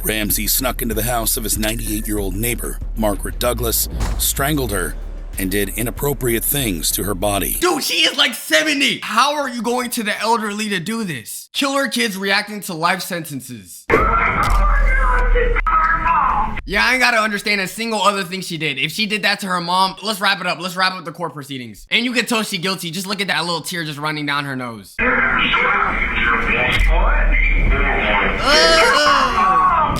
Ramsay snuck into the house of his 98-year-old neighbor, Margaret Douglas, strangled her, and did inappropriate things to her body. Dude, she is like 70. How are you going to the elderly to do this? Killer kids reacting to life sentences. Yeah, I ain't gotta understand a single other thing she did. If she did that to her mom, let's wrap it up. Let's wrap up the court proceedings. And you can tell she's guilty. Just look at that little tear just running down her nose.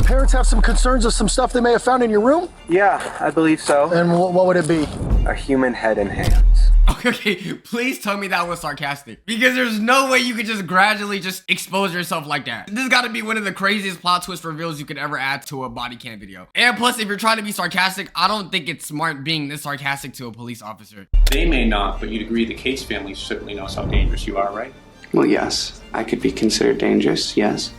Parents have some concerns of some stuff they may have found in your room? Yeah, I believe so. And what would it be? A human head and hands. Okay, please tell me that was sarcastic. Because there's no way you could just gradually just expose yourself like that. This has got to be one of the craziest plot twist reveals you could ever add to a body cam video. And plus, if you're trying to be sarcastic, I don't think it's smart being this sarcastic to a police officer. They may not, but you'd agree the Cates family certainly knows how dangerous you are, right? Well, yes. I could be considered dangerous, yes.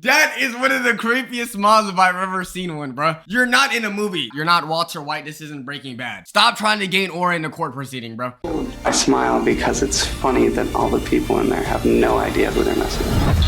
That is one of the creepiest smiles if I've ever seen one, bro. You're not in a movie. You're not Walter White. This isn't Breaking Bad. Stop trying to gain aura in the court proceeding, bro. I smile because it's funny that all the people in there have no idea who they're messing with.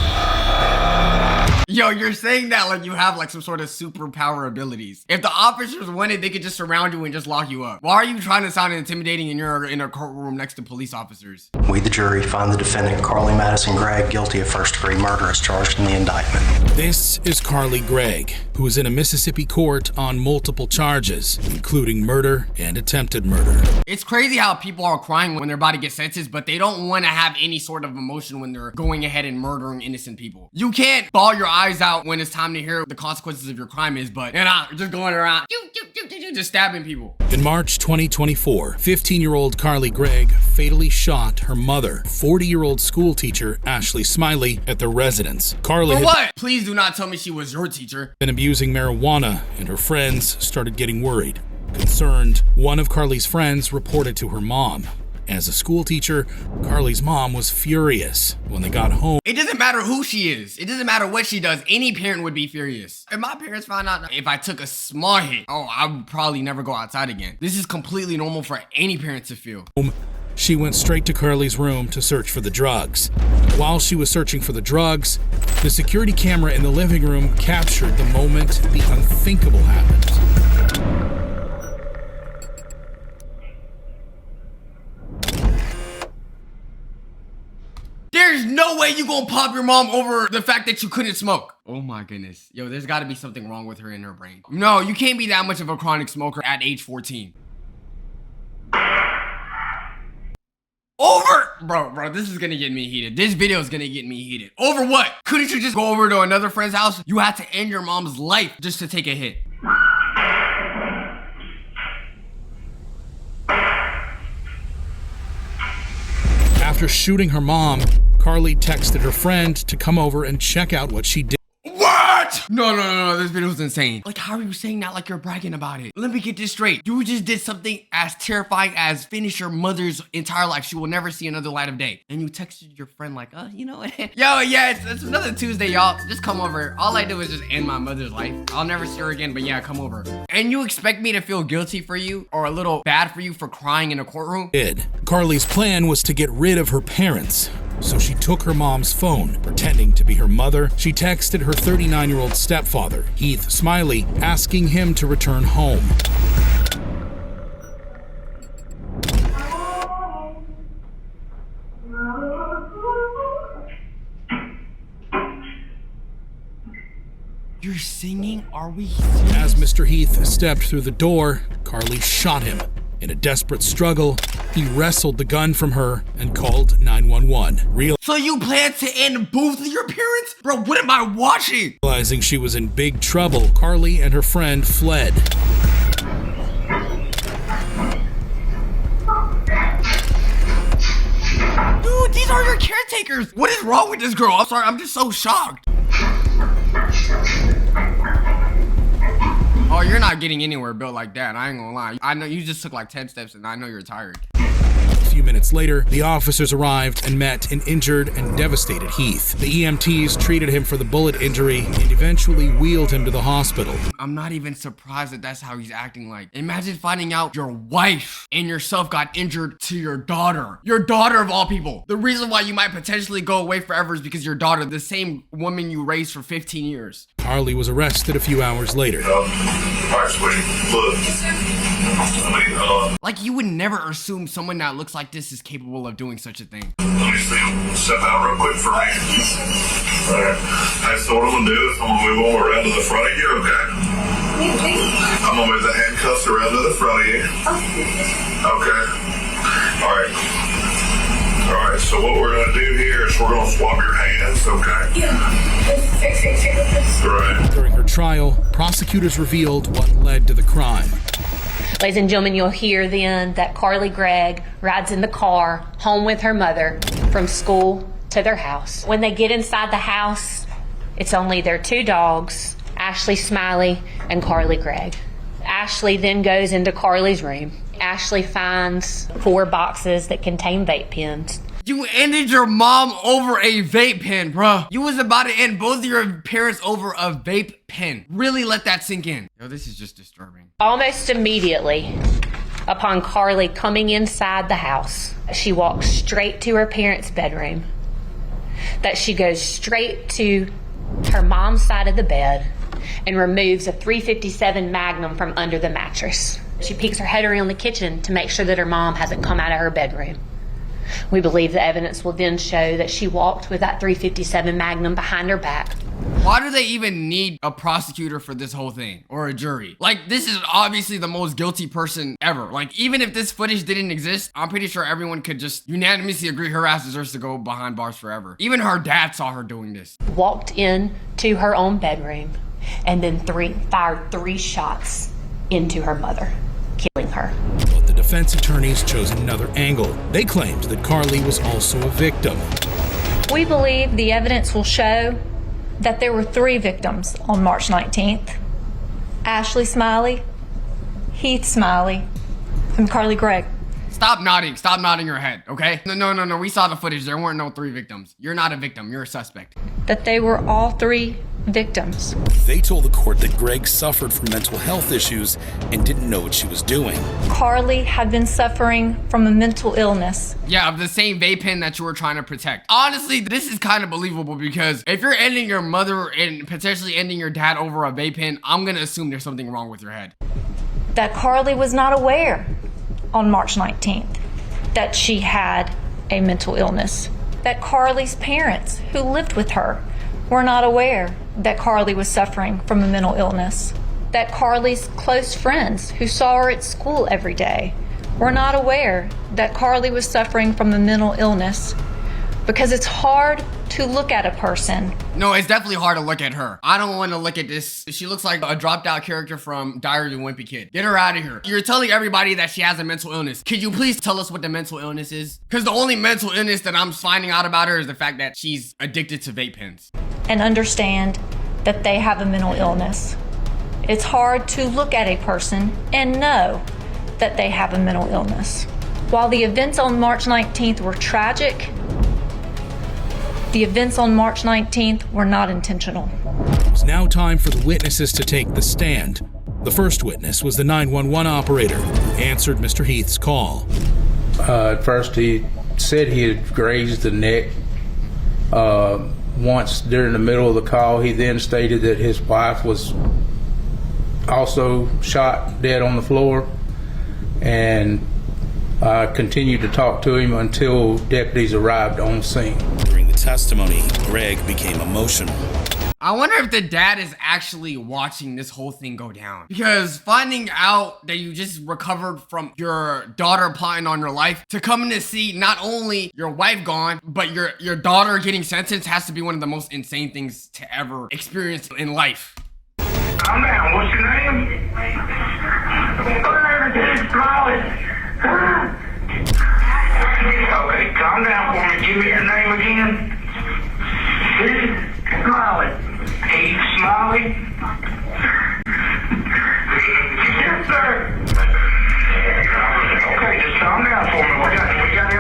Yo, you're saying that like you have like some sort of superpower abilities. If the officers wanted, they could just surround you and just lock you up. Why are you trying to sound intimidating and you're in a courtroom next to police officers? We, the jury, find the defendant, Carly Madison Gregg, guilty of first-degree murder as charged in the indictment. This is Carly Gregg, who is in a Mississippi court on multiple charges, including murder and attempted murder. It's crazy how people are crying when their body gets sentenced, but they don't want to have any sort of emotion when they're going ahead and murdering innocent people. You can't bawl your eyes out when it's time to hear what the consequences of your crime is, but you're just going around just stabbing people. In March 2024, 15-year-old Carly Gregg fatally shot her mother, 40-year-old school teacher Ashley Smiley, at their residence. Carly For what? Please do not tell me she was your teacher. Been abusing marijuana, and her friends started getting worried. Concerned, one of Carly's friends reported to her mom. As a school teacher, Carly's mom was furious when they got home. It doesn't matter who she is. It doesn't matter what she does. Any parent would be furious. If my parents found out if I took a small hit, I would probably never go outside again. This is completely normal for any parent to feel. She went straight to Carly's room to search for the drugs. While she was searching for the drugs, the security camera in the living room captured the moment the unthinkable happened. There's no way you gonna pop your mom over the fact that you couldn't smoke. Oh my goodness. Yo, there's gotta be something wrong with her in her brain. No, you can't be that much of a chronic smoker at age 14. Over! Bro, this is gonna get me heated. This video is gonna get me heated. Over what? Couldn't you just go over to another friend's house? You had to end your mom's life just to take a hit. After shooting her mom, Carly texted her friend to come over and check out what she did. What? No, this video is insane. Like, how are you saying that like you're bragging about it? Let me get this straight. You just did something as terrifying as finish your mother's entire life. She will never see another light of day. And you texted your friend like, you know what? Yo, yeah, it's another Tuesday, y'all. Just come over. All I do is just end my mother's life. I'll never see her again, but yeah, come over. And you expect me to feel guilty for you or a little bad for you for crying in a courtroom? Carly's plan was to get rid of her parents. So she took her mom's phone, pretending to be her mother. She texted her 39-year-old stepfather, Heath Smiley, asking him to return home. You're singing? Are we serious? As Mr. Heath stepped through the door, Carly shot him. In a desperate struggle, he wrestled the gun from her and called 911. So you plan to end both of your parents? Bro, what am I watching? Realizing she was in big trouble, Carly and her friend fled. Dude, these are your caretakers. What is wrong with this girl? I'm sorry, I'm just so shocked. Oh, you're not getting anywhere built like that. I ain't gonna lie. I know you just took like 10 steps and I know you're tired. A few few minutes later, the officers arrived and met an injured and devastated Heath. The EMTs treated him for the bullet injury and eventually wheeled him to the hospital. I'm not even surprised that that's how he's acting like. Imagine finding out your wife and yourself got injured to your daughter. Your daughter of all people. The reason why you might potentially go away forever is because your daughter, the same woman you raised for 15 years. Carly was arrested a few hours later. Alright, sweetie. Look. Like, you would never assume someone that looks like this is capable of doing such a thing. Let me see him step out real quick for me. Alright. Hey, so what I'm gonna do is I'm gonna move him around to the front of you, okay? I'm gonna move the handcuffs around to the front of you. Okay. Alright. Alright, so what we're gonna do here is we're gonna swap your hands, okay? Right. During her trial, prosecutors revealed what led to the crime. Ladies and gentlemen, you'll hear then that Carly Gregg rides in the car home with her mother from school to their house. When they get inside the house, it's only their two dogs, Ashley Smiley and Carly Gregg. Ashley then goes into Carly's room. Ashley finds 4 boxes that contain vape pens. You ended your mom over a vape pen, bruh. You was about to end both of your parents over a vape pen. Really let that sink in. Yo, this is just disturbing. Almost immediately, upon Carly coming inside the house, she walks straight to her parents' bedroom. That she goes straight to her mom's side of the bed and removes a .357 Magnum from under the mattress. She peeks her head around the kitchen to make sure that her mom hasn't come out of her bedroom. We believe the evidence will then show that she walked with that .357 Magnum behind her back. Why do they even need a prosecutor for this whole thing? Or a jury? Like, this is obviously the most guilty person ever. Like, even if this footage didn't exist, I'm pretty sure everyone could just unanimously agree her ass deserves to go behind bars forever. Even her dad saw her doing this. Walked in to her own bedroom and then fired 3 shots into her mother, killing her. But the defense attorneys chose another angle. They claimed that Carly was also a victim. We believe the evidence will show that there were 3 victims on March 19th. Ashley Smiley, Heath Smiley, and Carly Gregg. Stop nodding your head, okay? No, we saw the footage. There weren't no 3 victims. You're not a victim, you're a suspect. That they were all 3 victims. They told the court that Gregg suffered from mental health issues and didn't know what she was doing. Carly had been suffering from a mental illness. Yeah, of the same vape pen that you were trying to protect. Honestly, this is kind of believable because if you're ending your mother and potentially ending your dad over a vape pen, I'm gonna assume there's something wrong with your head. That Carly was not aware on March 19th that she had a mental illness. That Carly's parents, who lived with her, were not aware that Carly was suffering from a mental illness. That Carly's close friends, who saw her at school every day, were not aware that Carly was suffering from a mental illness. Because it's hard to look at a person. No, it's definitely hard to look at her. I don't want to look at this. She looks like a dropped out character from Diary of a Wimpy Kid. Get her out of here. You're telling everybody that she has a mental illness. Could you please tell us what the mental illness is? Because the only mental illness that I'm finding out about her is the fact that she's addicted to vape pens. And understand that they have a mental illness. It's hard to look at a person and know that they have a mental illness. While the events on March 19th were tragic, the events on March 19th were not intentional. It was now time for the witnesses to take the stand. The first witness was the 911 operator who answered Mr. Heath's call. At first he said he had grazed the neck. Once during the middle of the call, he then stated that his wife was also shot dead on the floor, and I continued to talk to him until deputies arrived on scene. During the testimony, Gregg became emotional. I wonder if the dad is actually watching this whole thing go down. Because finding out that you just recovered from your daughter plotting on your life, to come to see not only your wife gone, but your daughter getting sentenced has to be one of the most insane things to ever experience in life. Calm down. What's your name? Okay, calm down for me. Give me your name again. Heath Smiley. Heath Smiley? Yes, sir. Okay, just calm down for me. We got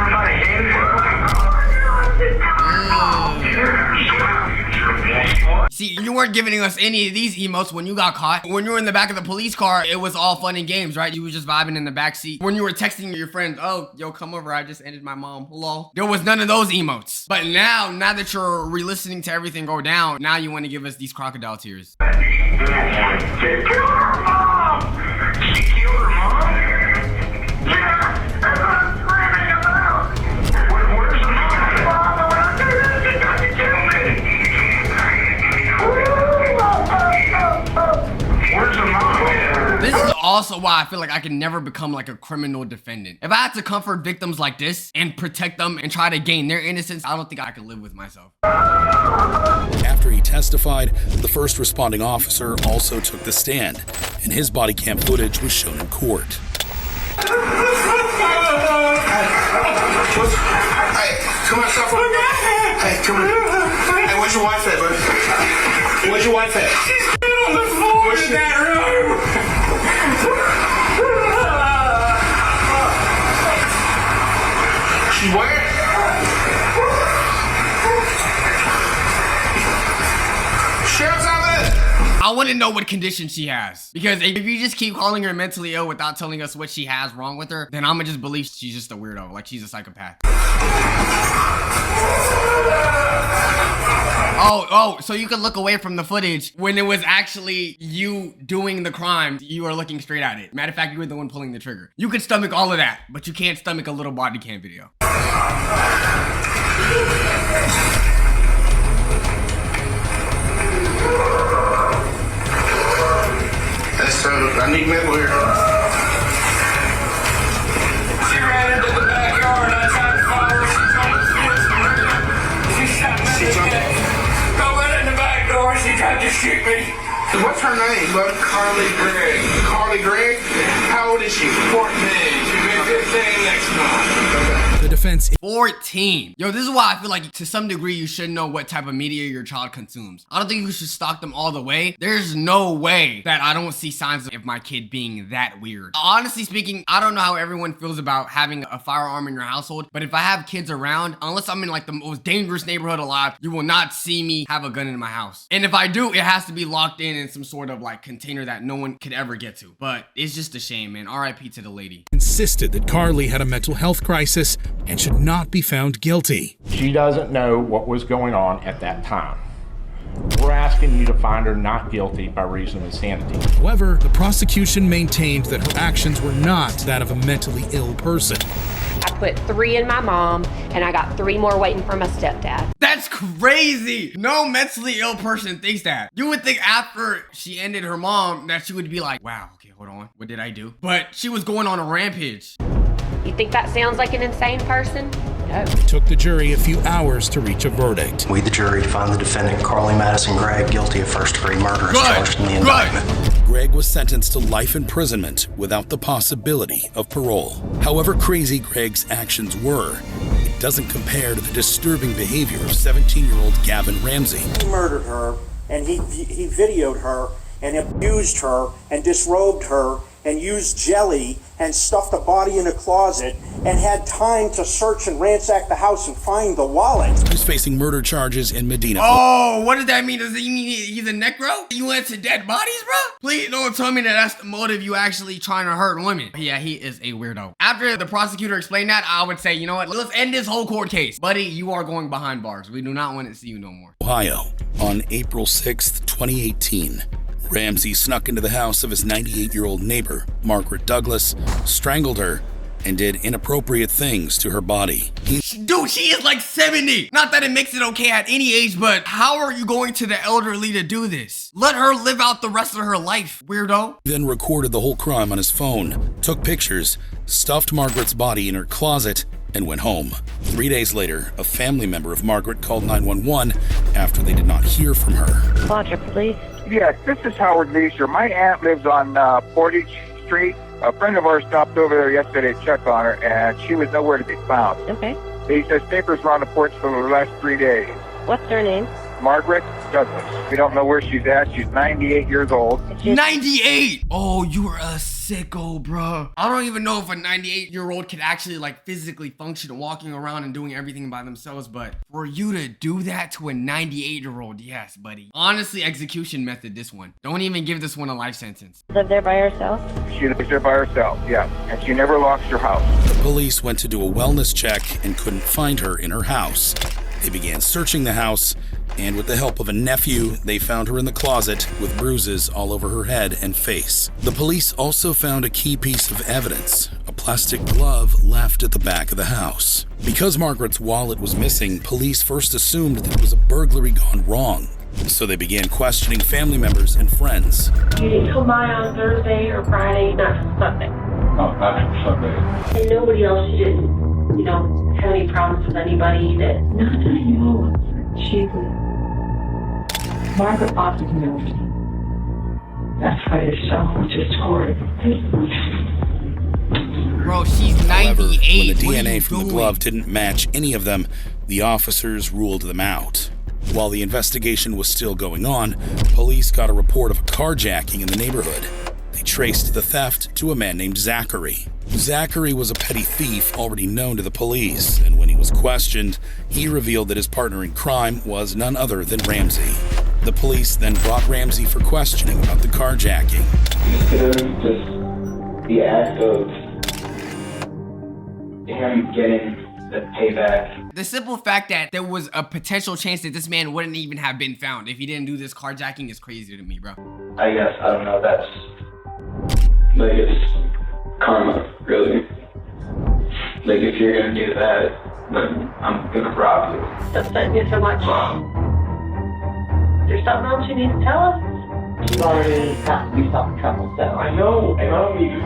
weren't giving us any of these emotes when you got caught. When you were in the back of the police car, it was all fun and games, right? You were just vibing in the back seat. When you were texting your friends, oh, yo, come over, I just ended my mom, hello. There was none of those emotes. But now that you're re-listening to everything go down, now you want to give us these crocodile tears. She killed her mom! She killed her mom? Yeah, that's what I'm screaming about! Where's the mom? Father, when I do this, she got to kill me! Where's the mom? This is also why I feel like I can never become like a criminal defendant. If I had to comfort victims like this and protect them and try to gain their innocence, I don't think I could live with myself. After he testified, the first responding officer also took the stand, and his body cam footage was shown in court. Hey, come on, stop. Hey, come on. Hey, where's your wife at, buddy? Where's your wife at? She's on the floor in that room. She where? Sheriff's office. I want to know what condition she has. Because if you just keep calling her mentally ill without telling us what she has wrong with her, then I'm gonna just believe she's just a weirdo, like she's a psychopath. Oh, so you could look away from the footage when it was actually you doing the crime. You are looking straight at it. Matter of fact, you were the one pulling the trigger. You could stomach all of that, but you can't stomach a little body cam video. That's I need medical here. She ran into the backyard. I tried to follow her. She shot me in the neck. I went in the back door. She tried to shoot me. What's her name, bud? Carly Gregg. Carly Gregg? How old is she? 14. She'll be 15 next month. The defense 14. Yo, this is why I feel like to some degree you should know what type of media your child consumes. I don't think you should stalk them all the way. There's no way that I don't see signs of my kid being that weird. Honestly speaking, I don't know how everyone feels about having a firearm in your household, but if I have kids around, unless I'm in like the most dangerous neighborhood alive, you will not see me have a gun in my house. And if I do, it has to be locked in some sort of like container that no one could ever get to. But it's just a shame, man. RIP to the lady. insisted that Carly had a mental health crisis and should not be found guilty. She doesn't know what was going on at that time. We're asking you to find her not guilty by reason of insanity. However, the prosecution maintained that her actions were not that of a mentally ill person. I put 3 in my mom, and I got 3 more waiting for my stepdad. That's crazy. No mentally ill person thinks that. You would think after she ended her mom that she would be like, wow, okay, hold on. What did I do? But she was going on a rampage. You think that sounds like an insane person? No. It took the jury a few hours to reach a verdict. We, the jury, find the defendant, Carly Madison Gregg, guilty of first-degree murder as charged in the indictment. Gregg was sentenced to life imprisonment without the possibility of parole. However crazy Gregg's actions were, it doesn't compare to the disturbing behavior of 17-year-old Gavin Ramsay. He murdered her, and he videoed her, and abused her, and disrobed her, and used jelly, and stuffed the body in a closet, and had time to search and ransack the house and find the wallet. He's facing murder charges in Medina. Oh, what does that mean? Does he mean he's a necro? You went to dead bodies, bro? Please don't tell me that that's the motive, you actually trying to hurt women. Yeah, he is a weirdo. After the prosecutor explained that, I would say, you know what? Let's end this whole court case. Buddy, you are going behind bars. We do not want to see you no more. Ohio, on April 6th, 2018. Ramsay snuck into the house of his 98-year-old neighbor, Margaret Douglas, strangled her, and did inappropriate things to her body. Dude, she is like 70. Not that it makes it okay at any age, but how are you going to the elderly to do this? Let her live out the rest of her life, weirdo. He then recorded the whole crime on his phone, took pictures, stuffed Margaret's body in her closet, and went home. 3 days later, a family member of Margaret called 911 after they did not hear from her. Roger, please. Yes, this is Howard Leisure. My aunt lives on Portage Street. A friend of ours stopped over there yesterday to check on her, and she was nowhere to be found. Okay. He says papers were on the porch for the last 3 days. What's her name? Margaret Douglas. We don't know where she's at. She's 98 years old. 98! Oh, you are a sicko, bro. I don't even know if a 98-year-old can actually like physically function walking around and doing everything by themselves, but for you to do that to a 98-year-old, yes, buddy. Honestly, execution method, this one. Don't even give this one a life sentence. Live there by herself? She lives there by herself, yeah. And she never locks her house. The police went to do a wellness check and couldn't find her in her house. They began searching the house, and with the help of a nephew, they found her in the closet with bruises all over her head and face. The police also found a key piece of evidence, a plastic glove left at the back of the house. Because Margaret's wallet was missing, police first assumed that it was a burglary gone wrong. So they began questioning family members and friends. You didn't come by on Thursday or Friday, not Sunday? No, not Sunday. And nobody else, you didn't, have any problems with anybody that... Not that I know of. She was... Margaret bought his milk. That's by herself, which is horrible. Bro, she's 98. However, when the DNA from the glove didn't match any of them, the officers ruled them out. While the investigation was still going on, police got a report of a carjacking in the neighborhood. They traced the theft to a man named Zachary. Zachary was a petty thief already known to the police, and when he was questioned, he revealed that his partner in crime was none other than Ramsay. The police then brought Ramsay for questioning about the carjacking. Consider just the act of him getting the payback. The simple fact that there was a potential chance that this man wouldn't even have been found if he didn't do this carjacking is crazy to me, bro. I guess, I don't know, that's... like, it's karma, really. Like, if you're gonna do that, then I'm gonna rob you. That's upsetting you so much. There's something else you need to tell us? You've already gotten yourself in trouble, so... I know, and I don't even...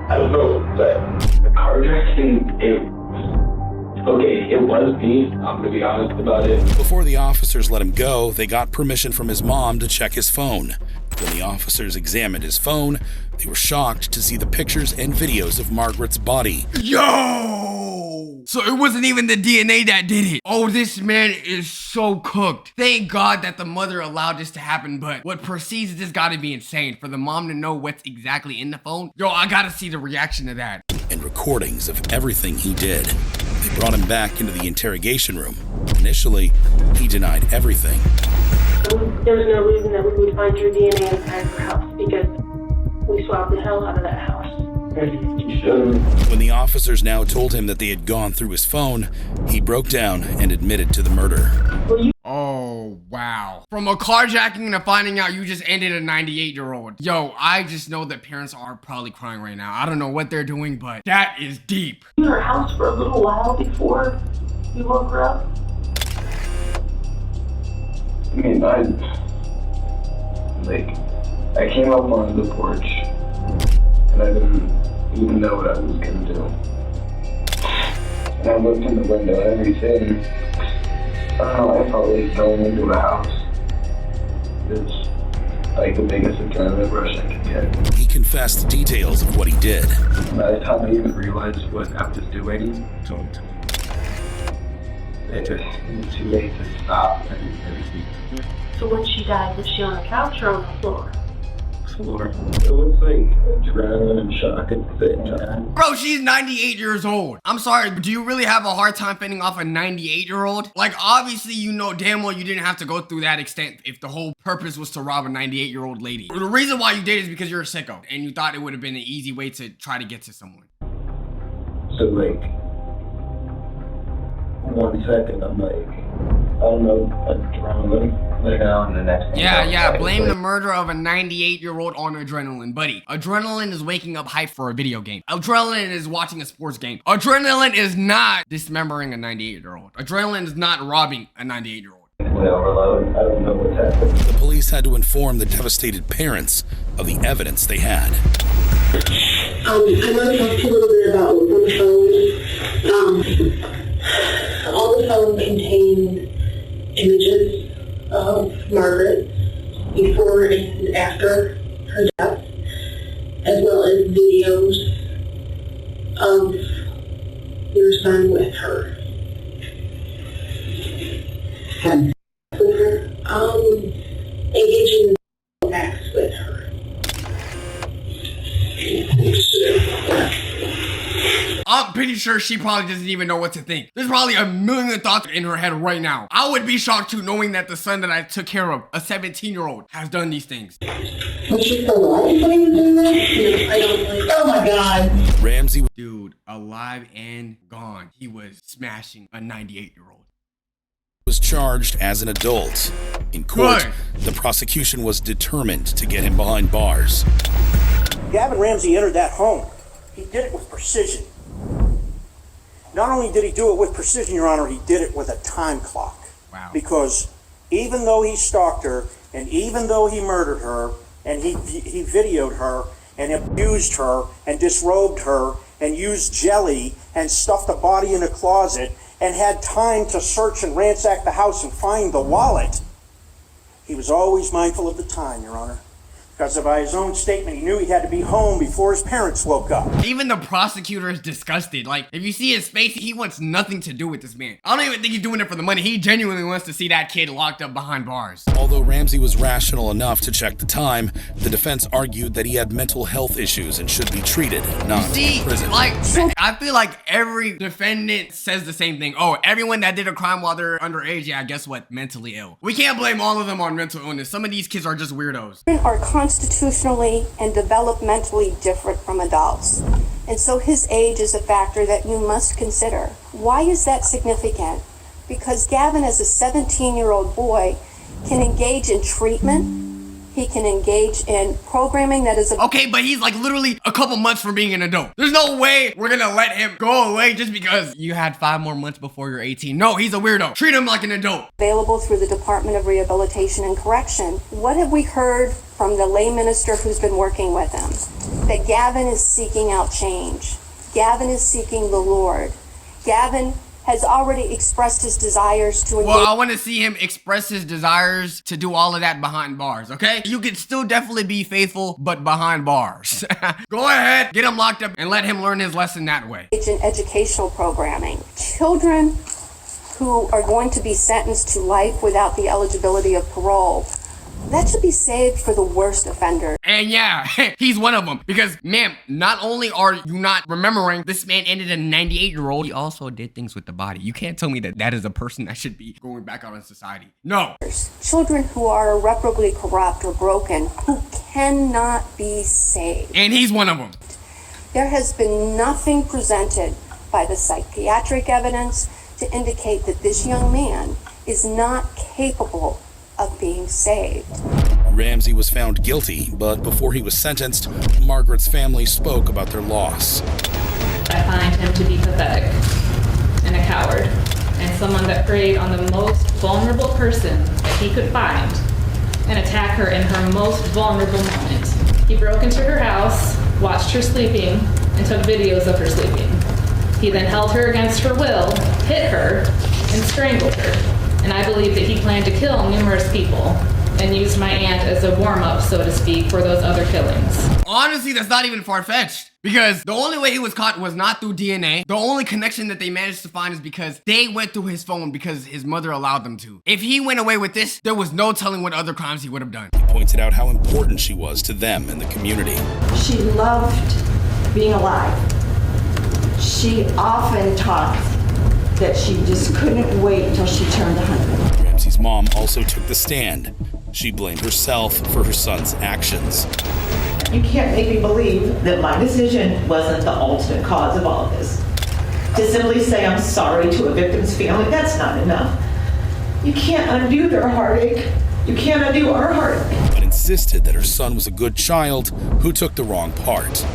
I don't know, but the carjacking, it was me. I'm gonna be honest about it. Before the officers let him go, they got permission from his mom to check his phone. When the officers examined his phone, they were shocked to see the pictures and videos of Margaret's body. Yo! So it wasn't even the DNA that did it. Oh, this man is so cooked. Thank God that the mother allowed this to happen, but what precedes this gotta be insane. For the mom to know what's exactly in the phone, yo, I gotta see the reaction to that. And recordings of everything he did. They brought him back into the interrogation room. Initially, he denied everything. There was no reason that we would find your DNA inside her house because we swapped the hell out of that house. When the officers now told him that they had gone through his phone, he broke down and admitted to the murder. Oh, wow. From a carjacking to finding out you just ended a 98-year-old. Yo, I just know that parents are probably crying right now. I don't know what they're doing, but that is deep. You were in her house for a little while before you woke her up? I mean, I came up on the porch, and I didn't even know what I was gonna do. And I looked in the window and everything. I don't know, I felt like going into the house. It's like the biggest adrenaline rush I could get. He confessed details of what he did. By the time I even realized what I was doing, it was too late to stop and everything. So when she died, was she on the couch or on the floor? Floor. It was like adrenaline and shock at the same time. Bro, she's 98 years old. I'm sorry, do you really have a hard time fending off a 98-year-old? Like, obviously, you know damn well you didn't have to go through that extent if the whole purpose was to rob a 98-year-old lady. The reason why you did is because you're a sicko, and you thought it would have been an easy way to try to get to someone. So, like, 1 second, I'm like, I don't know, adrenaline. The next thing Yeah, blame the murder of a 98-year-old on adrenaline. Buddy, adrenaline is waking up hype for a video game. Adrenaline is watching a sports game. Adrenaline is not dismembering a 98-year-old. Adrenaline is not robbing a 98-year-old. Overload. I don't know what's happening. The police had to inform the devastated parents of the evidence they had. I want to talk to you a little bit about what's on the phone. All the phone contained images of Margaret before and after her death, as well as videos of your son with her. had sex with her, engaging in sex with her. I'm pretty sure she probably doesn't even know what to think. There's probably a million thoughts in her head right now. I would be shocked too, knowing that the son that I took care of, a 17-year-old, has done these things. Was she still alive when he was doing that? I don't like. Oh my God. Ramsay, dude, alive and gone. He was smashing a 98-year-old. Was charged as an adult. In court, the prosecution was determined to get him behind bars. Gavin Ramsay entered that home. He did it with precision. Not only did he do it with precision, Your Honor, he did it with a time clock. Wow. Because even though he stalked her, and even though he murdered her, and he videoed her, and abused her, and disrobed her, and used jelly, and stuffed the body in a closet, and had time to search and ransack the house and find the wallet, he was always mindful of the time, Your Honor. Because by his own statement, he knew he had to be home before his parents woke up. Even the prosecutor is disgusted. Like, if you see his face, he wants nothing to do with this man. I don't even think he's doing it for the money. He genuinely wants to see that kid locked up behind bars. Although Ramsay was rational enough to check the time, the defense argued that he had mental health issues and should be treated, not imprisoned. Like, I feel like every defendant says the same thing. Oh, everyone that did a crime while they're underage, yeah, guess what? Mentally ill. We can't blame all of them on mental illness. Some of these kids are just weirdos. Are constitutionally and developmentally different from adults. And so his age is a factor that you must consider. Why is that significant? Because Gavin, as a 17-year-old boy, can engage in treatment. He can engage in programming that is... Okay, but he's like literally a couple months from being an adult. There's no way we're gonna let him go away just because you had 5 more months before you're 18. No, he's a weirdo. Treat him like an adult. Available through the Department of Rehabilitation and Correction. What have we heard from the lay minister who's been working with him? That Gavin is seeking out change. Gavin is seeking the Lord. Gavin has already expressed his desires to engage. Well, I want to see him express his desires to do all of that behind bars, okay? You can still definitely be faithful, but behind bars. Go ahead, get him locked up and let him learn his lesson that way. In educational programming. Children who are going to be sentenced to life without the eligibility of parole, that should be saved for the worst offender. And yeah, he's one of them. Because, ma'am, not only are you not remembering this man ended a 98-year-old, he also did things with the body. You can't tell me that that is a person that should be going back out in society. No. Children who are irreparably corrupt or broken, who cannot be saved. And he's one of them. There has been nothing presented by the psychiatric evidence to indicate that this young man is not capable of being saved. Ramsay was found guilty, but before he was sentenced, Margaret's family spoke about their loss. I find him to be pathetic and a coward, and someone that preyed on the most vulnerable person that he could find and attack her in her most vulnerable moment. He broke into her house, watched her sleeping, and took videos of her sleeping. He then held her against her will, hit her, and strangled her. And I believe that he planned to kill numerous people and used my aunt as a warm-up, so to speak, for those other killings. Honestly, that's not even far-fetched. Because the only way he was caught was not through DNA. The only connection that they managed to find is because they went through his phone because his mother allowed them to. If he went away with this, there was no telling what other crimes he would have done. He pointed out how important she was to them and the community. She loved being alive. She often talked that she just couldn't wait until she turned 100. Ramsay's mom also took the stand. She blamed herself for her son's actions. You can't make me believe that my decision wasn't the ultimate cause of all of this. To simply say I'm sorry to a victim's family, that's not enough. You can't undo their heartache. You can't undo our heartache. But insisted that her son was a good child who took the wrong part.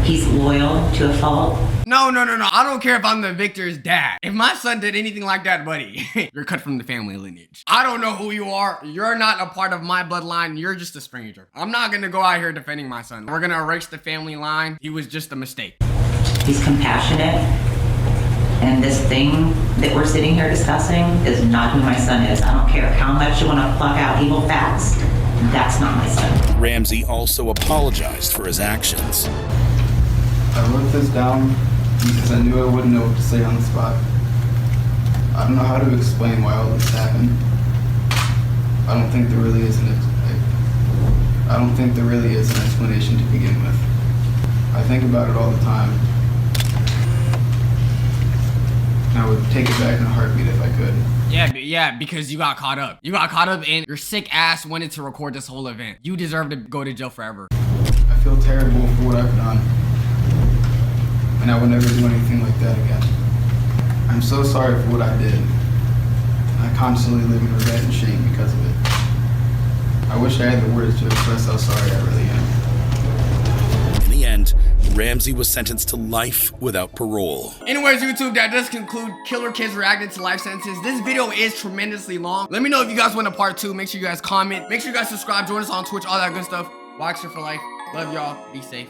He's loyal to a fault. No. I don't care if I'm the victor's dad. If my son did anything like that, buddy, you're cut from the family lineage. I don't know who you are. You're not a part of my bloodline. You're just a stranger. I'm not gonna go out here defending my son. We're gonna erase the family line. He was just a mistake. He's compassionate. And this thing that we're sitting here discussing is not who my son is. I don't care how much you want to pluck out evil facts. That's not my son. Ramsay also apologized for his actions. I wrote this down because I knew I wouldn't know what to say on the spot. I don't know how to explain why all this happened. I don't think there really is an explanation to begin with. I think about it all the time. And I would take it back in a heartbeat if I could. Yeah, because you got caught up. You got caught up and your sick ass wanted to record this whole event. You deserve to go to jail forever. I feel terrible for what I've done. And I would never do anything like that again. I'm so sorry for what I did. I constantly live in regret and shame because of it. I wish I had the words to express how sorry I really am. In the end, Ramsay was sentenced to life without parole. Anyways, YouTube, that does conclude killer kids reacting to life sentences. This video is tremendously long. Let me know if you guys want a part 2. Make sure you guys comment. Make sure you guys subscribe. Join us on Twitch. All that good stuff. Boxer for life. Love y'all. Be safe.